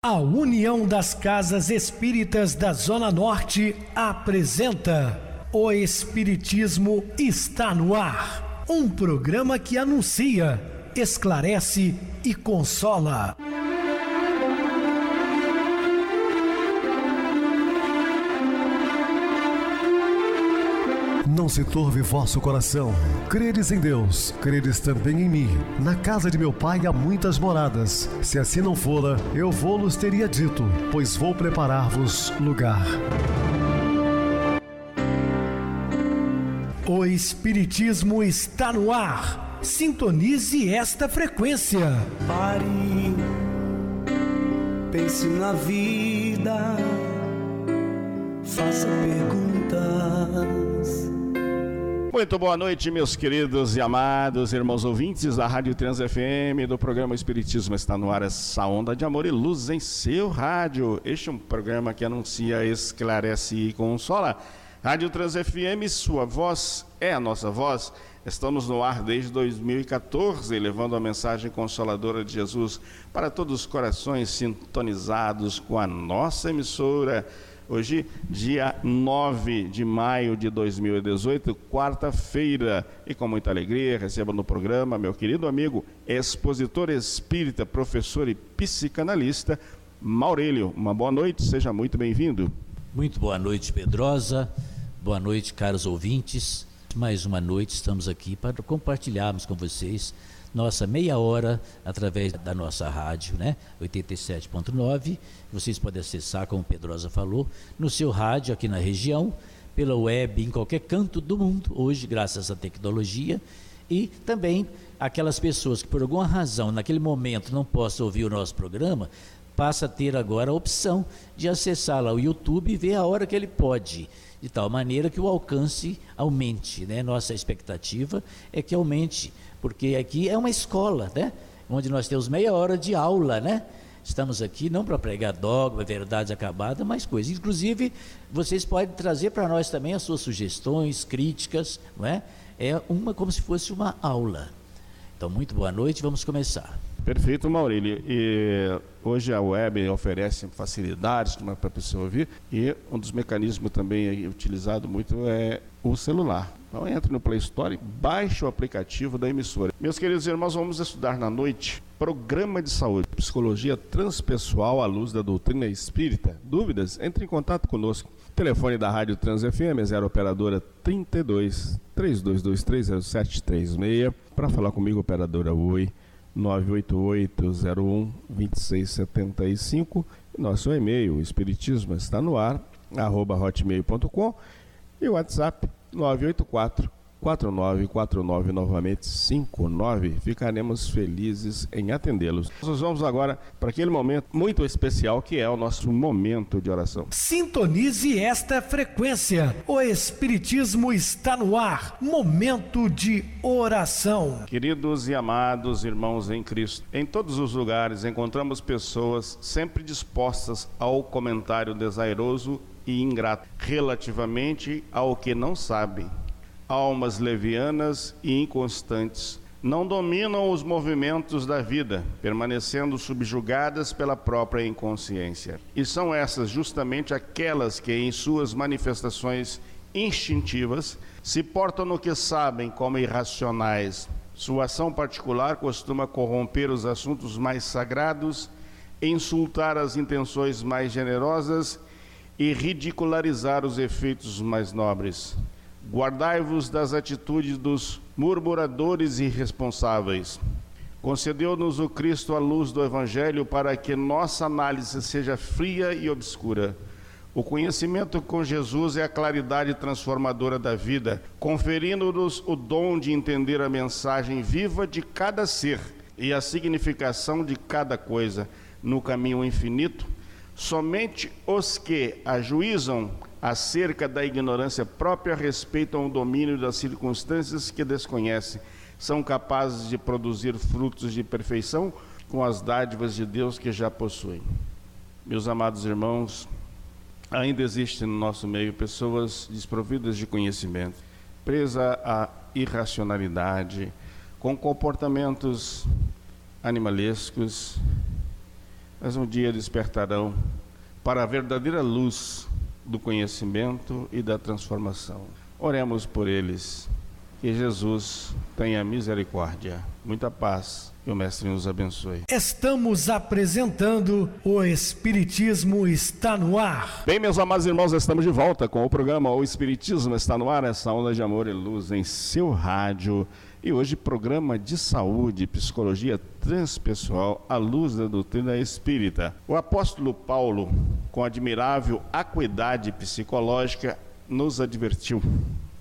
A União das Casas Espíritas da Zona Norte apresenta O Espiritismo está no ar, um programa que anuncia, esclarece e consola. Não se turve vosso coração. Credes em Deus, credes também em mim. Na casa de meu pai há muitas moradas. Se assim não fora, eu vou-los teria dito, pois vou preparar-vos lugar. O Espiritismo está no ar. Sintonize esta frequência. Pare, pense na vida, faça perguntas. Muito boa noite, meus queridos e amados irmãos ouvintes da Rádio Trans FM, do programa Espiritismo está no ar, essa onda de amor e luz em seu rádio. Este é um programa que anuncia, esclarece e consola. Rádio Trans FM, sua voz é a nossa voz. Estamos no ar desde 2014, levando a mensagem consoladora de Jesus para todos os corações sintonizados com a nossa emissora. Hoje, dia 9 de maio de 2018, quarta-feira, e com muita alegria recebo no programa meu querido amigo, expositor espírita, professor e psicanalista, Maurílio. Uma boa noite, seja muito bem-vindo. Muito boa noite, Pedrosa, boa noite, caros ouvintes. Mais uma noite estamos aqui para compartilharmos com vocês nossa meia hora através da nossa rádio, né? 87.9. Vocês podem acessar, como Pedrosa falou, no seu rádio aqui na região, pela web, em qualquer canto do mundo, hoje, graças à tecnologia. E também aquelas pessoas que por alguma razão, naquele momento, não possam ouvir o nosso programa, passa a ter agora a opção de acessar lá o YouTube e ver a hora que ele pode, de tal maneira que o alcance aumente, né? Nossa expectativa é que aumente, porque aqui é uma escola, né? Onde nós temos meia hora de aula, né? Estamos aqui não para pregar dogma, verdades acabadas, mas coisas. Inclusive, vocês podem trazer para nós também as suas sugestões, críticas, não é? É como se fosse uma aula. Então, muito boa noite, vamos começar. Perfeito, Maurílio. E hoje a web oferece facilidades para a pessoa ouvir, e um dos mecanismos também utilizado muito é o celular. Então entre no Play Store, baixe o aplicativo da emissora. Meus queridos irmãos, vamos estudar na noite Programa de Saúde, Psicologia Transpessoal à luz da doutrina espírita. Dúvidas? Entre em contato conosco. Telefone da Rádio Trans FM é 0 operadora 32 32230736. Para falar comigo, operadora Oi 988-01-2675. Nosso e-mail, espiritismo está no ar, @hotmail.com, e o WhatsApp 984-4949, novamente 59. Ficaremos felizes em atendê-los. Nós vamos agora para aquele momento muito especial que é o nosso momento de oração. Sintonize esta frequência. O Espiritismo está no ar. Momento de oração. Queridos e amados irmãos em Cristo, em todos os lugares encontramos pessoas sempre dispostas ao comentário desairoso e ingrato relativamente ao que não sabem. Almas levianas e inconstantes não dominam os movimentos da vida, permanecendo subjugadas pela própria inconsciência. E são essas justamente aquelas que, em suas manifestações instintivas, se portam no que sabem como irracionais. Sua ação particular costuma corromper os assuntos mais sagrados, insultar as intenções mais generosas e ridicularizar os efeitos mais nobres. Guardai-vos das atitudes dos murmuradores irresponsáveis. Concedeu-nos o Cristo a luz do Evangelho para que nossa análise seja fria e obscura. O conhecimento com Jesus é a claridade transformadora da vida, conferindo-nos o dom de entender a mensagem viva de cada ser e a significação de cada coisa no caminho infinito. Somente os que ajuizam acerca da ignorância própria respeitam o domínio das circunstâncias que desconhecem, são capazes de produzir frutos de perfeição com as dádivas de Deus que já possuem. Meus amados irmãos, ainda existem no nosso meio pessoas desprovidas de conhecimento, presas à irracionalidade, com comportamentos animalescos, mas um dia despertarão para a verdadeira luz do conhecimento e da transformação. Oremos por eles. Que Jesus tenha misericórdia. Muita paz. Que o Mestre nos abençoe. Estamos apresentando o Espiritismo Está no Ar. Bem, meus amados irmãos, estamos de volta com o programa O Espiritismo Está no Ar, essa onda de amor e luz em seu rádio. E hoje, programa de saúde e psicologia transpessoal à luz da doutrina espírita. O apóstolo Paulo, com admirável acuidade psicológica, nos advertiu: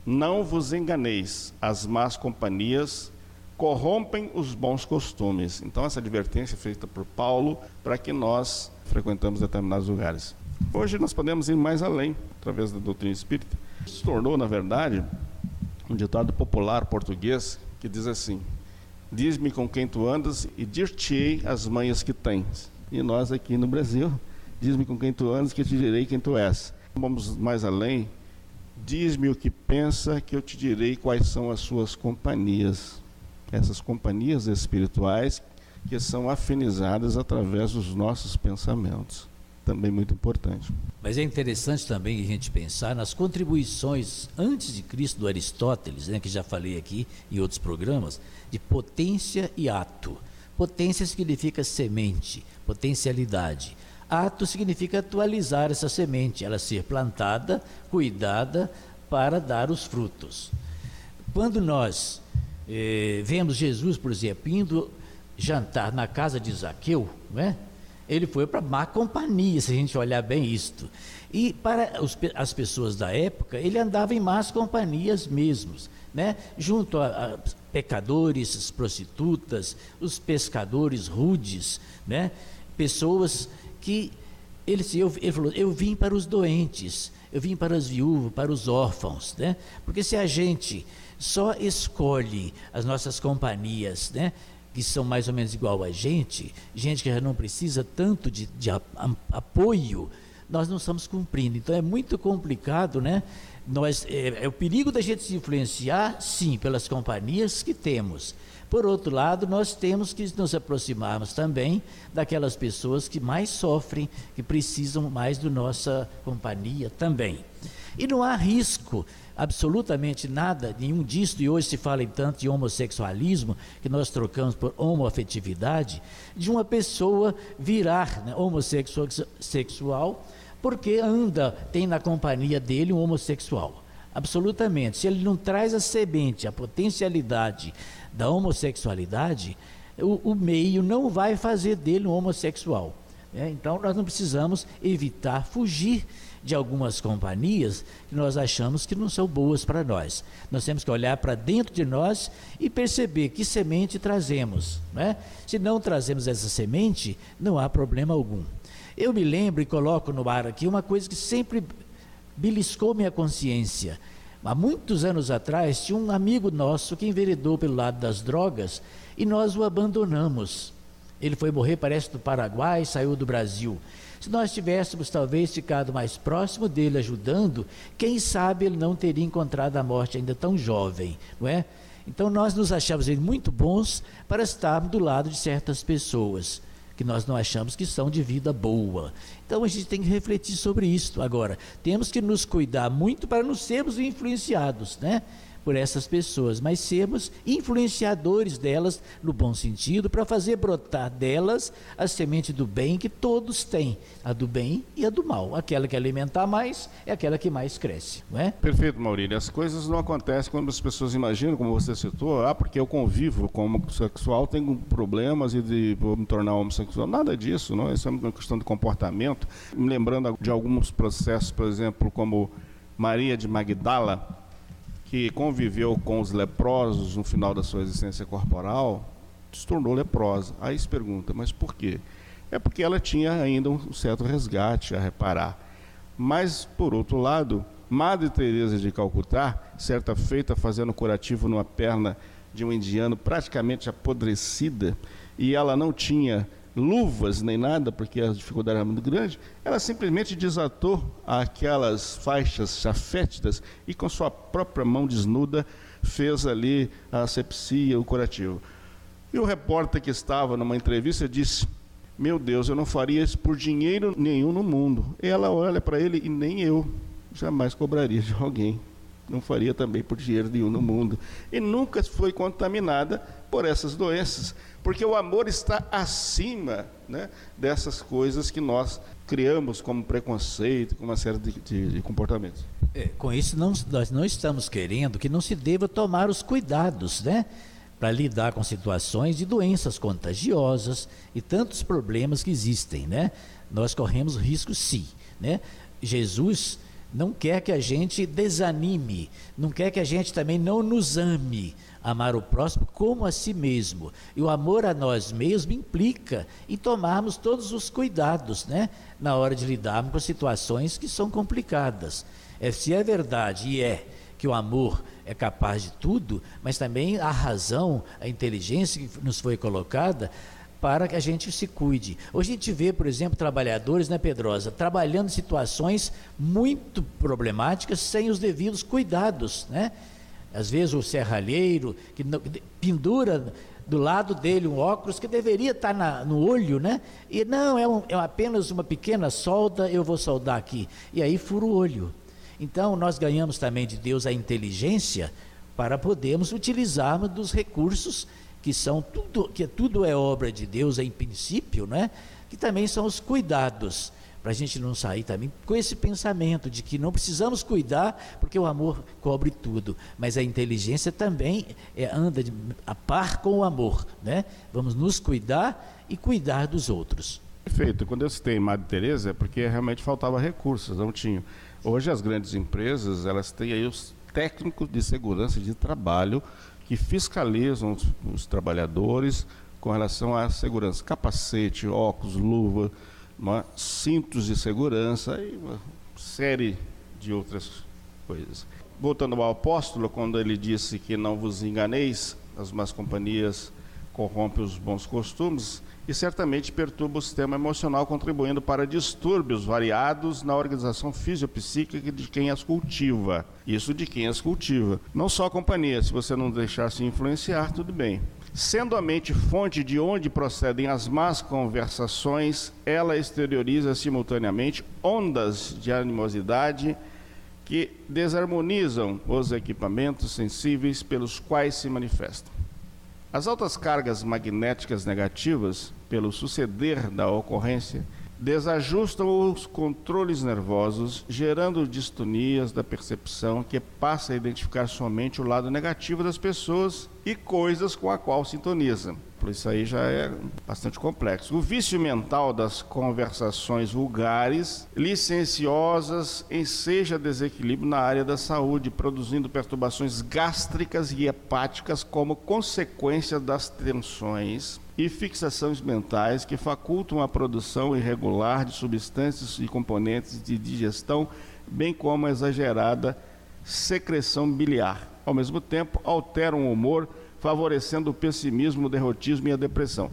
não vos enganeis, as más companhias corrompem os bons costumes. Então, essa advertência é feita por Paulo para que nós frequentamos determinados lugares. Hoje nós podemos ir mais além, através da doutrina espírita. Se tornou, na verdade, um ditado popular português que diz assim: diz-me com quem tu andas e dir-te-ei as manhas que tens. E nós aqui no Brasil, diz-me com quem tu andas que eu te direi quem tu és. Vamos mais além: diz-me o que pensa que eu te direi quais são as suas companhias. Essas companhias espirituais que são afinizadas através dos nossos pensamentos. Também muito importante. Mas é interessante também a gente pensar nas contribuições antes de Cristo do Aristóteles, né, que já falei aqui em outros programas, de potência e ato. Potência significa semente, potencialidade. Ato significa atualizar essa semente, ela ser plantada, cuidada para dar os frutos. Quando nós vemos Jesus, por exemplo, indo jantar na casa de Zaqueu, não é? Ele foi para má companhia, se a gente olhar bem isto. E para as pessoas da época, ele andava em más companhias mesmos, né? Junto a pecadores, prostitutas, os pescadores rudes, né? Pessoas que ele falou: eu vim para os doentes, eu vim para as viúvas, para os órfãos, né? Porque se a gente só escolhe as nossas companhias, né, que são mais ou menos igual a gente que já não precisa tanto de apoio, nós não estamos cumprindo. Então é muito complicado, né? É o perigo da gente se influenciar, sim, pelas companhias que temos. Por outro lado, nós temos que nos aproximarmos também daquelas pessoas que mais sofrem, que precisam mais da nossa companhia também. E não há risco, absolutamente nada, nenhum disso, e hoje se fala em tanto de homossexualismo, que nós trocamos por homoafetividade, de uma pessoa virar, né, homossexual, porque tem na companhia dele um homossexual. Absolutamente. Se ele não traz a semente, a potencialidade da homossexualidade, o meio não vai fazer dele um homossexual. Então nós não precisamos evitar, fugir de algumas companhias que nós achamos que não são boas para nós. Nós temos que olhar para dentro de nós e perceber que semente trazemos, né? Se não trazemos essa semente, não há problema algum. Eu me lembro e coloco no ar aqui uma coisa que sempre beliscou minha consciência. Há muitos anos atrás, tinha um amigo nosso que enveredou pelo lado das drogas e nós o abandonamos. Ele foi morrer, parece, do Paraguai, saiu do Brasil. Se nós tivéssemos talvez ficado mais próximo dele, ajudando, quem sabe ele não teria encontrado a morte ainda tão jovem, não é? Então nós nos achamos muito bons para estarmos do lado de certas pessoas que nós não achamos que são de vida boa. Então a gente tem que refletir sobre isso. Agora, temos que nos cuidar muito para não sermos influenciados, né, por essas pessoas, mas sermos influenciadores delas no bom sentido, para fazer brotar delas a semente do bem que todos têm, a do bem e a do mal. Aquela que alimentar mais é aquela que mais cresce, não é? Perfeito, Maurílio. As coisas não acontecem quando as pessoas imaginam, como você citou, porque eu convivo com homossexual, tenho problemas e vou me tornar homossexual. Nada disso, não. Isso é uma questão de comportamento. Me lembrando de alguns processos, por exemplo, como Maria de Magdala, que conviveu com os leprosos no final da sua existência corporal, se tornou leprosa. Aí se pergunta, mas por quê? É porque ela tinha ainda um certo resgate a reparar. Mas, por outro lado, Madre Teresa de Calcutá, certa feita fazendo curativo numa perna de um indiano praticamente apodrecida, e ela não tinha luvas nem nada, porque a dificuldade era muito grande, ela simplesmente desatou aquelas faixas chafétidas e com sua própria mão desnuda fez ali a asepsia, o curativo. E o repórter que estava numa entrevista disse: meu Deus, eu não faria isso por dinheiro nenhum no mundo. Ela olha para ele e nem eu jamais cobraria de alguém. Não faria também por dinheiro nenhum no mundo. E nunca foi contaminada por essas doenças, porque o amor está acima, né, dessas coisas que nós criamos como preconceito, como uma série de comportamentos. Com isso, nós não estamos querendo que não se deva tomar os cuidados, né, para lidar com situações de doenças contagiosas e tantos problemas que existem, né? Nós corremos risco, sim, né? Jesus não quer que a gente desanime, não quer que a gente também não nos ame. Amar o próximo como a si mesmo. E o amor a nós mesmos implica em tomarmos todos os cuidados, né, na hora de lidarmos com situações que são complicadas. Se é verdade, e é, que o amor é capaz de tudo, mas também a razão, a inteligência que nos foi colocada para que a gente se cuide. Hoje a gente vê, por exemplo, trabalhadores, né, Pedrosa, trabalhando em situações muito problemáticas sem os devidos cuidados, né? Às vezes o serralheiro que pendura do lado dele um óculos que deveria estar no olho, né? E não, é apenas uma pequena solda, eu vou soldar aqui. E aí fura o olho. Então nós ganhamos também de Deus a inteligência para podermos utilizarmos dos recursos que são tudo é obra de Deus em princípio, né? Que também são os cuidados, para a gente não sair também com esse pensamento de que não precisamos cuidar porque o amor cobre tudo, mas a inteligência também anda a par com o amor, né? Vamos nos cuidar e cuidar dos outros. Perfeito. Quando eu citei Madre Teresa é porque realmente faltava recursos, não tinham. Hoje as grandes empresas, elas têm aí os técnicos de segurança de trabalho que fiscalizam os trabalhadores com relação à segurança, capacete, óculos, luva, cintos de segurança e uma série de outras coisas. Voltando ao apóstolo, quando ele disse que não vos enganeis, as más companhias corrompem os bons costumes e certamente perturba o sistema emocional, contribuindo para distúrbios variados na organização fisiopsíquica de quem as cultiva. Isso de quem as cultiva. Não só a companhia, se você não deixar se influenciar, tudo bem. Sendo a mente fonte de onde procedem as más conversações, ela exterioriza simultaneamente ondas de animosidade que desarmonizam os equipamentos sensíveis pelos quais se manifestam. As altas cargas magnéticas negativas, pelo suceder da ocorrência, desajustam os controles nervosos, gerando distonias da percepção que passa a identificar somente o lado negativo das pessoas e coisas com a qual sintoniza. Por isso aí já é bastante complexo. O vício mental das conversações vulgares, licenciosas, enseja desequilíbrio na área da saúde, produzindo perturbações gástricas e hepáticas como consequência das tensões e fixações mentais que facultam a produção irregular de substâncias e componentes de digestão, bem como a exagerada secreção biliar. Ao mesmo tempo, alteram o humor, favorecendo o pessimismo, o derrotismo e a depressão.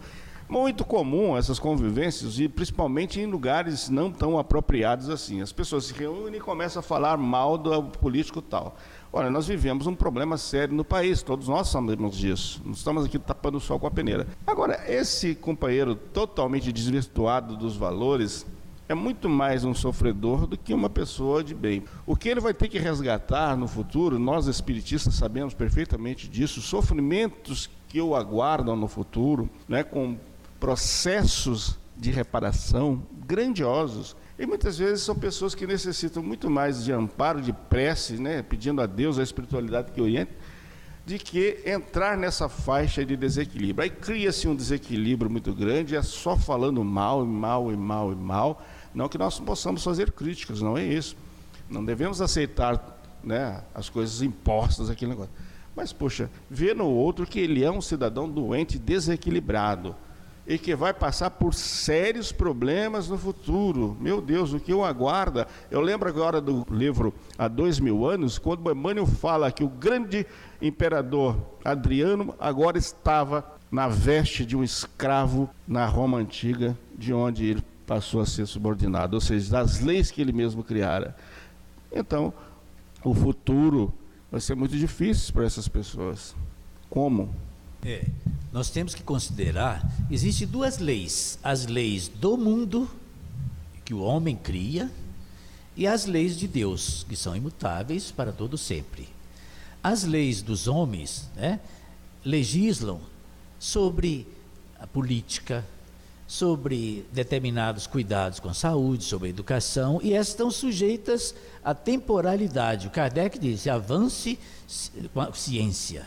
Muito comum essas convivências, e principalmente em lugares não tão apropriados assim. As pessoas se reúnem e começam a falar mal do político tal. Olha, nós vivemos um problema sério no país, todos nós sabemos disso. Não estamos aqui tapando o sol com a peneira. Agora, esse companheiro totalmente desvirtuado dos valores é muito mais um sofredor do que uma pessoa de bem. O que ele vai ter que resgatar no futuro, nós espiritistas sabemos perfeitamente disso, sofrimentos que o aguardam no futuro, né, com processos de reparação grandiosos. E muitas vezes são pessoas que necessitam muito mais de amparo, de prece, né, pedindo a Deus, a espiritualidade que oriente, de que entrar nessa faixa de desequilíbrio. Aí cria-se um desequilíbrio muito grande, é só falando mal, e mal, e mal, e mal. Não que nós possamos fazer críticas, não é isso. Não devemos aceitar, né, as coisas impostas, aquele negócio. Mas, poxa, ver no outro que ele é um cidadão doente, desequilibrado, e que vai passar por sérios problemas no futuro. Meu Deus, o que o aguarda? Eu lembro agora do livro Há 2000 anos, quando Emmanuel fala que o grande imperador Adriano agora estava na veste de um escravo na Roma antiga, de onde ele passou a ser subordinado, ou seja, das leis que ele mesmo criara. Então, o futuro vai ser muito difícil para essas pessoas. Como? Nós temos que considerar, existem duas leis: as leis do mundo, que o homem cria, e as leis de Deus, que são imutáveis para todo sempre. As leis dos homens, legislam sobre a política, sobre determinados cuidados com a saúde, sobre a educação, e essas estão sujeitas à temporalidade. O Kardec disse: avance com a ciência,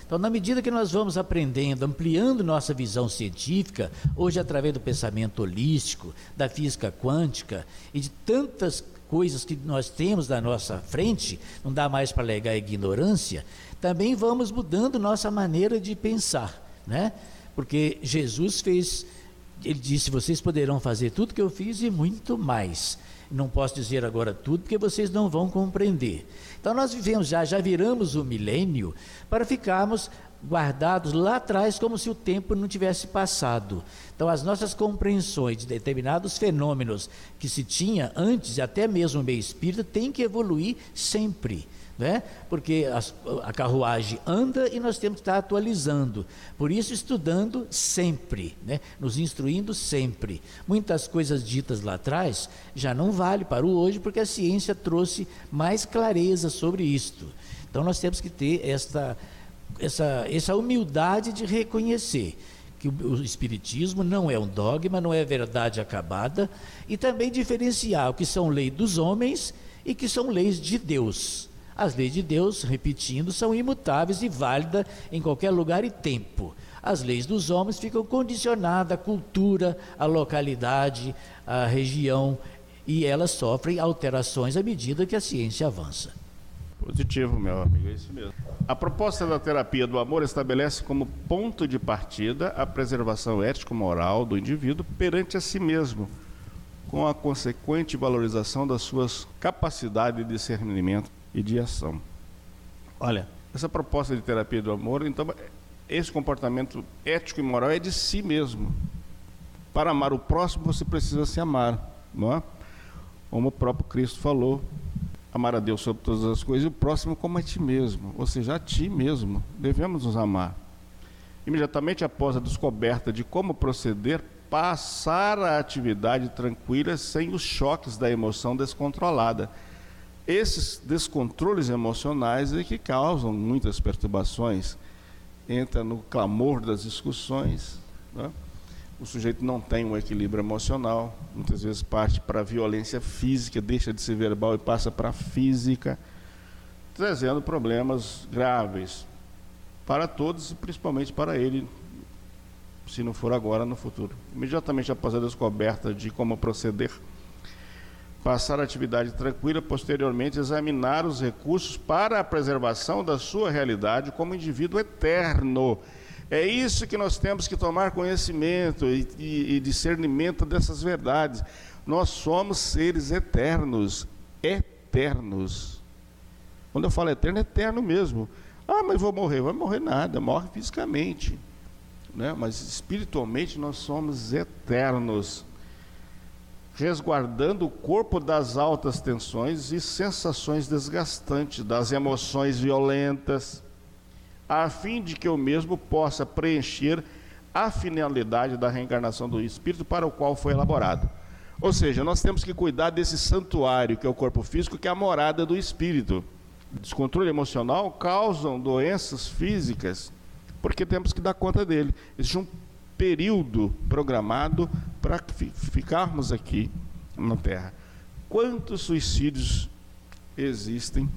Então, na medida que nós vamos aprendendo, ampliando nossa visão científica, hoje através do pensamento holístico, da física quântica e de tantas coisas que nós temos na nossa frente, não dá mais para alegar a ignorância, também vamos mudando nossa maneira de pensar, Porque Jesus fez, ele disse: vocês poderão fazer tudo que eu fiz e muito mais. Não posso dizer agora tudo, porque vocês não vão compreender. Então nós vivemos, já viramos o milênio para ficarmos guardados lá atrás, como se o tempo não tivesse passado. Então as nossas compreensões de determinados fenômenos que se tinha antes, e até mesmo o meio espírita, tem que evoluir sempre, Porque a carruagem anda e nós temos que estar atualizando. Por isso, estudando sempre, nos instruindo sempre. Muitas coisas ditas lá atrás já não vale para o hoje, porque a ciência trouxe mais clareza sobre isto. Então nós temos que ter essa humildade de reconhecer que o Espiritismo não é um dogma, não é verdade acabada, e também diferenciar o que são leis dos homens e que são leis de Deus. As leis de Deus, repetindo, são imutáveis e válidas em qualquer lugar e tempo. As leis dos homens ficam condicionadas à cultura, à localidade, à região, e elas sofrem alterações à medida que a ciência avança. Positivo, meu amigo, é isso mesmo. A proposta da terapia do amor estabelece como ponto de partida a preservação ético-moral do indivíduo perante a si mesmo, com a consequente valorização das suas capacidades de discernimento e de ação. Olha, essa proposta de terapia do amor, então, esse comportamento ético e moral é de si mesmo. Para amar o próximo, você precisa se amar, não é? Como o próprio Cristo falou: amar a Deus sobre todas as coisas e o próximo como a ti mesmo, ou seja, a ti mesmo. Devemos nos amar. Imediatamente após a descoberta de como proceder, passar a atividade tranquila sem os choques da emoção descontrolada. Esses descontroles emocionais é que causam muitas perturbações. Entra no clamor das discussões, O sujeito não tem um equilíbrio emocional, muitas vezes parte para a violência física, deixa de ser verbal e passa para a física, trazendo problemas graves para todos e principalmente para ele, se não for agora, no futuro. Imediatamente após a descoberta de como proceder, passar a atividade tranquila, posteriormente examinar os recursos para a preservação da sua realidade como indivíduo eterno. É isso que nós temos que tomar conhecimento e discernimento dessas verdades. Nós somos seres eternos, eternos. Quando eu falo eterno, é eterno mesmo. Mas vou morrer. Vai morrer nada, morre fisicamente, Mas espiritualmente nós somos eternos, resguardando o corpo das altas tensões e sensações desgastantes, das emoções violentas, a fim de que eu mesmo possa preencher a finalidade da reencarnação do espírito para o qual foi elaborado. Ou seja, nós temos que cuidar desse santuário que é o corpo físico, que é a morada do espírito. Descontrole emocional causam doenças físicas, porque temos que dar conta dele. Existe um período programado para ficarmos aqui na Terra. Quantos suicídios existem?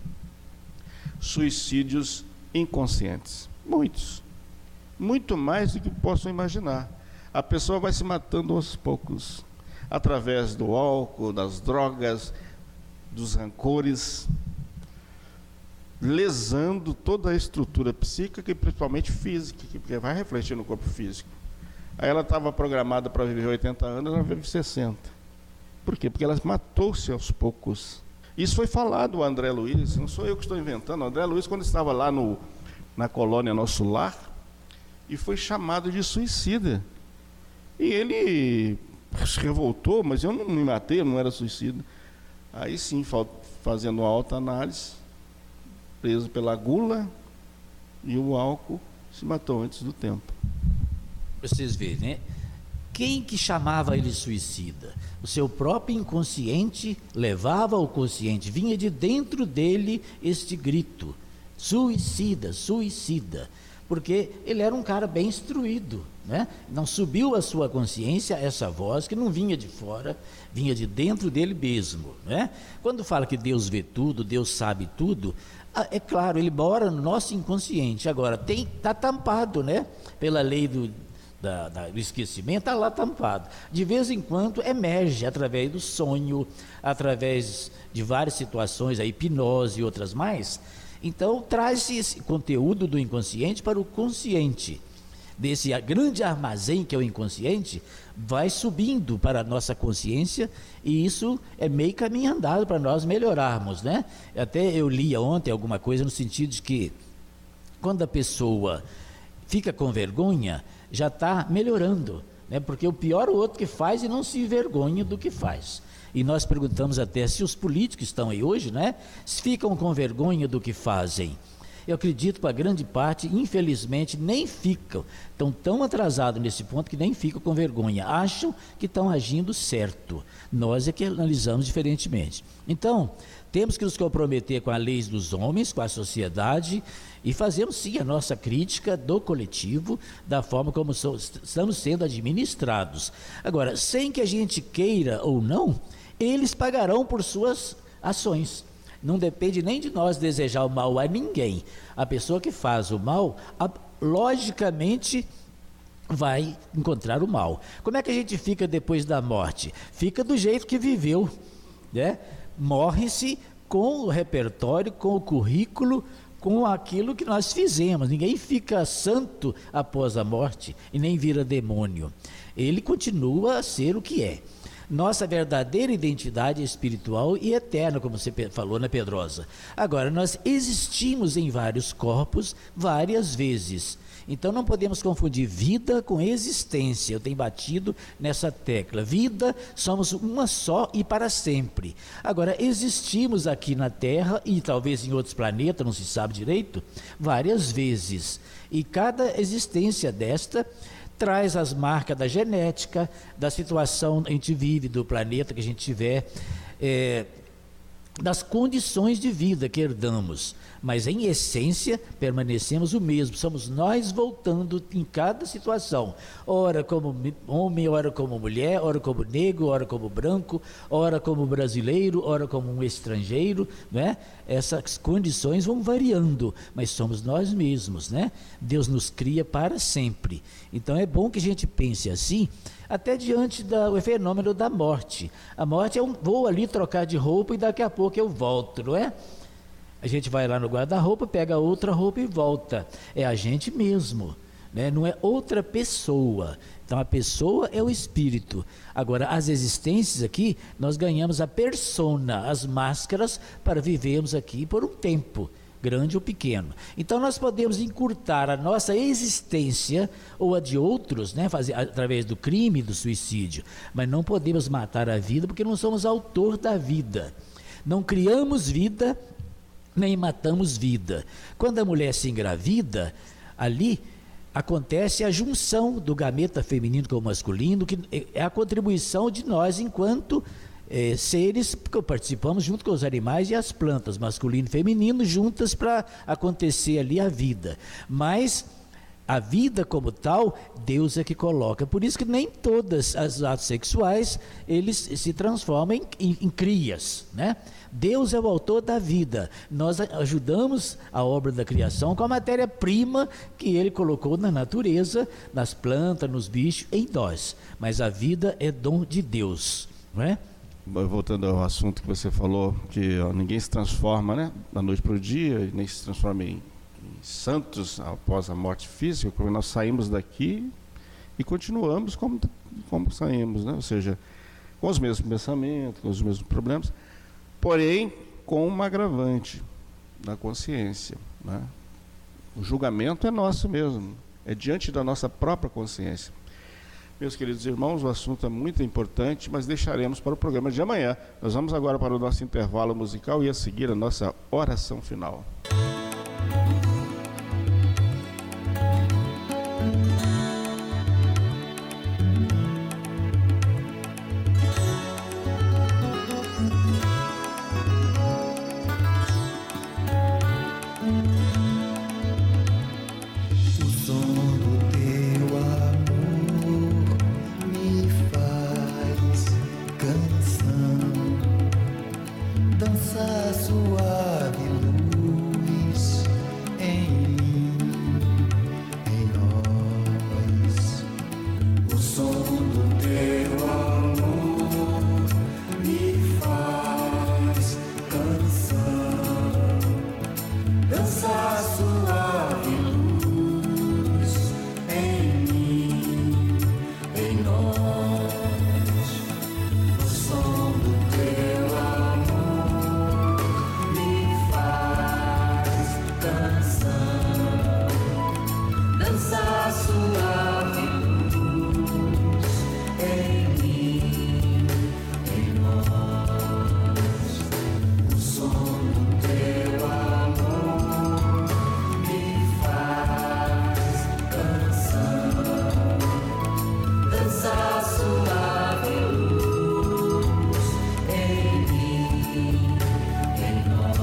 Suicídios inconscientes. Muitos. Muito mais do que possam imaginar. A pessoa vai se matando aos poucos, através do álcool, das drogas, dos rancores, lesando toda a estrutura psíquica e principalmente física, que vai refletir no corpo físico. Aí ela estava programada para viver 80 anos, ela vive 60. Por quê? Porque ela matou-se aos poucos. Isso foi falado, o André Luiz, não sou eu que estou inventando. O André Luiz, quando estava lá na colônia Nosso Lar, e foi chamado de suicida. E ele se revoltou, mas eu não me matei, eu não era suicida. Aí sim, fazendo uma autoanálise, preso pela gula e o álcool, se matou antes do tempo. Vocês veem, né? Quem que chamava ele suicida? O seu próprio inconsciente levava ao consciente, vinha de dentro dele este grito: suicida, suicida. Porque ele era um cara bem instruído, né? Não subiu à sua consciência essa voz que não vinha de fora, vinha de dentro dele mesmo, né? Quando fala que Deus vê tudo, Deus sabe tudo, é claro, ele mora no nosso inconsciente. Agora, está tampado, né? Pela lei do esquecimento, está lá tampado. De vez em quando emerge através do sonho, através de várias situações, a hipnose e outras mais. Então traz esse conteúdo do inconsciente para o consciente. Desse grande armazém que é o inconsciente, vai subindo para a nossa consciência, e isso é meio caminho andado para nós melhorarmos, né? Até eu lia ontem alguma coisa no sentido de que quando a pessoa fica com vergonha, já está melhorando, né? Porque o pior é o outro que faz e não se envergonha do que faz. E nós perguntamos até se os políticos que estão aí hoje, né, se ficam com vergonha do que fazem. Eu acredito que a grande parte, infelizmente, nem ficam, estão tão atrasados nesse ponto que nem ficam com vergonha, acham que estão agindo certo. Nós é que analisamos diferentemente. Então, temos que nos comprometer com as leis dos homens, com a sociedade, e fazemos sim a nossa crítica do coletivo, da forma como estamos sendo administrados. Agora, sem que a gente queira ou não, eles pagarão por suas ações. Não depende nem de nós desejar o mal a ninguém. A pessoa que faz o mal, logicamente, vai encontrar o mal. Como é que a gente fica depois da morte? Fica do jeito que viveu, né? Morre-se com o repertório, com o currículo, com aquilo que nós fizemos. Ninguém fica santo após a morte e nem vira demônio. Ele continua a ser o que é. Nossa verdadeira identidade é espiritual e eterna, como você falou, né, Pedrosa? Agora, nós existimos em vários corpos várias vezes. Então não podemos confundir vida com existência. Eu tenho batido nessa tecla. Vida, somos uma só e para sempre. Agora, existimos aqui na Terra e talvez em outros planetas, não se sabe direito, várias vezes. E cada existência desta traz as marcas da genética, da situação que a gente vive, do planeta que a gente tiver, das condições de vida que herdamos, mas em essência permanecemos o mesmo, somos nós voltando em cada situação, ora como homem, ora como mulher, ora como negro, ora como branco, ora como brasileiro, ora como um estrangeiro, né? Essas condições vão variando, mas somos nós mesmos, né? Deus nos cria para sempre. Então é bom que a gente pense assim, até diante do fenômeno da morte. A morte é vou ali trocar de roupa e daqui a pouco eu volto, não é? A gente vai lá no guarda-roupa, pega outra roupa e volta. É a gente mesmo, né? Não é outra pessoa. Então a pessoa é o espírito. Agora, as existências aqui, nós ganhamos a persona, as máscaras, para vivermos aqui por um tempo, grande ou pequeno. Então nós podemos encurtar a nossa existência ou a de outros, né, através do crime, do suicídio, mas não podemos matar a vida porque não somos autor da vida. Não criamos vida, nem matamos vida. Quando a mulher se engravida, ali acontece a junção do gameta feminino com o masculino, que é a contribuição de nós enquanto seres que participamos junto com os animais e as plantas, masculino e feminino, juntas para acontecer ali a vida. Mas a vida como tal, Deus é que coloca. Por isso que nem todos os atos sexuais, eles se transformam em crias, né? Deus é o autor da vida. Nós ajudamos a obra da criação com a matéria-prima que Ele colocou na natureza, nas plantas, nos bichos, em nós. Mas a vida é dom de Deus, não é? Voltando ao assunto que você falou, que ninguém se transforma, né, da noite para o dia, nem se transforma em santos após a morte física, como nós saímos daqui e continuamos como saímos, né? Ou seja, com os mesmos pensamentos, com os mesmos problemas, porém com uma agravante da consciência, né? O julgamento é nosso mesmo, é diante da nossa própria consciência. Meus queridos irmãos, o assunto é muito importante, mas deixaremos para o programa de amanhã. Nós vamos agora para o nosso intervalo musical e a seguir a nossa oração final. dança suave luz em mim, em nós. O som do teu amor me faz canção, dança suave luz em mim, em nós. O som do teu amor me faz canção, dança suave luz em mim, em nós. O som do teu amor me faz canção, dança suave luz em mim, em nós.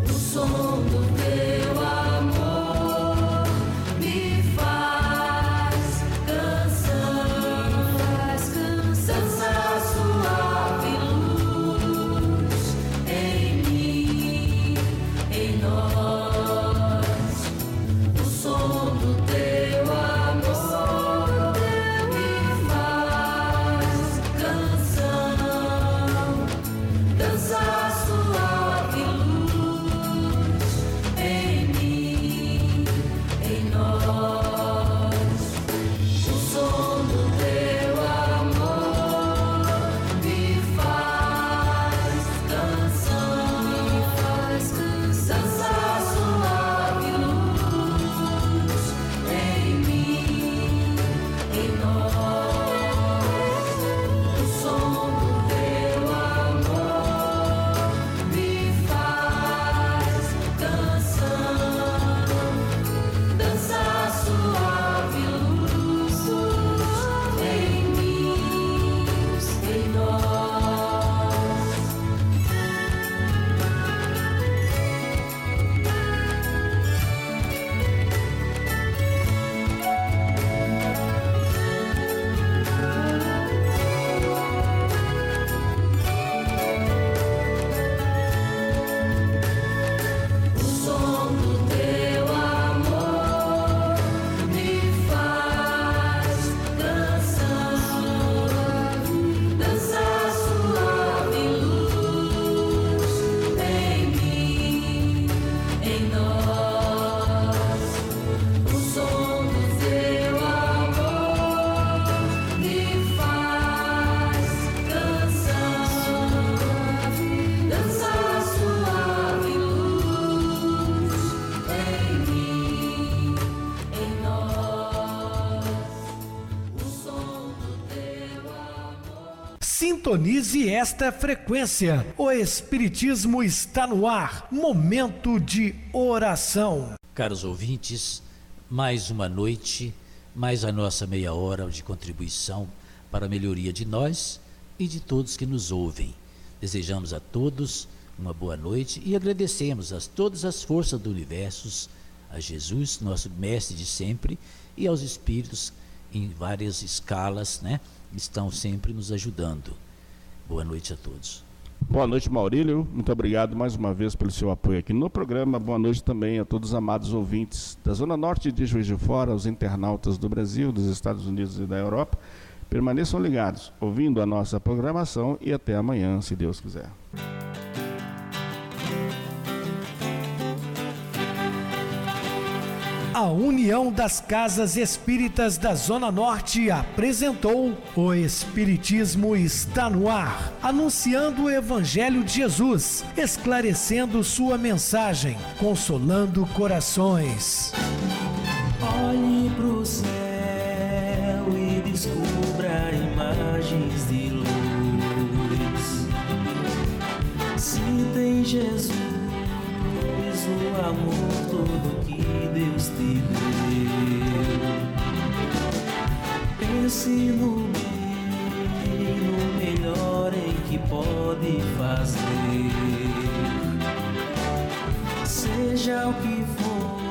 O som do teu amor me faz canção, dança suave luz em mim, em nós. O som do teu amor me faz canção, dança suave luz em mim, em nós. O som do teu amor me faz canção, dança suave luz em mim, em nós. O som do teu amor me faz canção, dança suave luz em mim, em nós. O som do teu amor me faz canção, dança suave luz em mim, em nós. O som do teu amor me faz canção, dança suave luz em mim, em nós. O som do teu amor. Sintonize esta frequência. O Espiritismo está no ar. Momento de oração. Caros ouvintes, mais uma noite, mais a nossa meia hora de contribuição para a melhoria de nós e de todos que nos ouvem. Desejamos a todos uma boa noite e agradecemos a todas as forças do universo, a Jesus, nosso mestre de sempre, e aos espíritos em várias escalas, né? Estão sempre nos ajudando. Boa noite a todos. Boa noite, Maurílio. Muito obrigado mais uma vez pelo seu apoio aqui no programa. Boa noite também a todos os amados ouvintes da Zona Norte de Juiz de Fora, os internautas do Brasil, dos Estados Unidos e da Europa. Permaneçam ligados, ouvindo a nossa programação, e até amanhã, se Deus quiser. A União das Casas Espíritas da Zona Norte apresentou O Espiritismo está no ar, anunciando o Evangelho de Jesus, esclarecendo sua mensagem, consolando corações. Olhe pro céu e descubra imagens de luz. Se tem Jesus, o amor todo que Deus te deu. Pense no bem pode fazer. Seja o que for,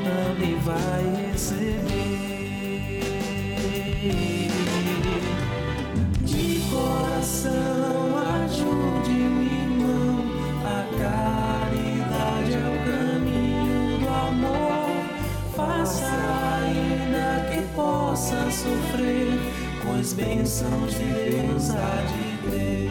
também vai receber. De coração, ajude-me, irmão. A caridade é o caminho do amor. Faça ainda que possa sofrer, pois bênçãos de Deus há de ter.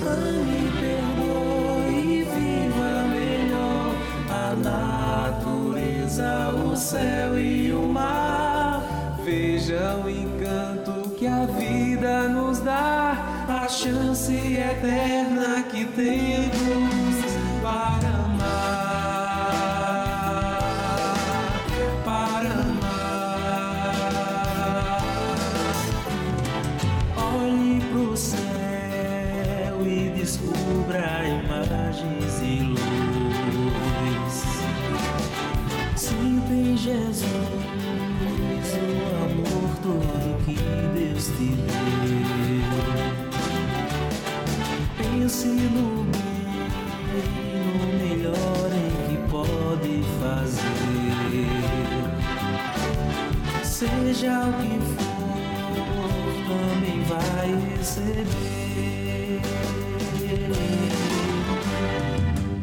Ame, perdoe e viva melhor a natureza, o céu e o mar. Veja o encanto que a vida nos dá, a chance eterna que temos para amar. Descubra imagens e luz. Sinta em Jesus o amor todo que Deus te deu. Pense no bem, no melhor em que pode fazer. Seja o que for, também vai receber.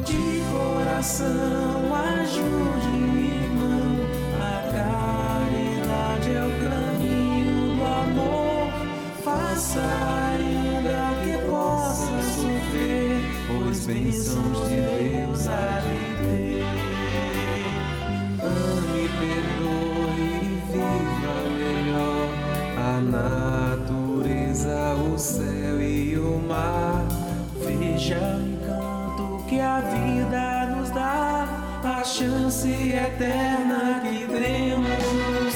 De coração, ajude-me, irmão. A caridade é o caminho do amor. Faça ainda que possa sofrer, pois bênçãos de Deus há de ter. Ame, perdoe e viva melhor a natureza, o céu e o mar. Veja o encanto que a vida nos dá, a chance eterna que temos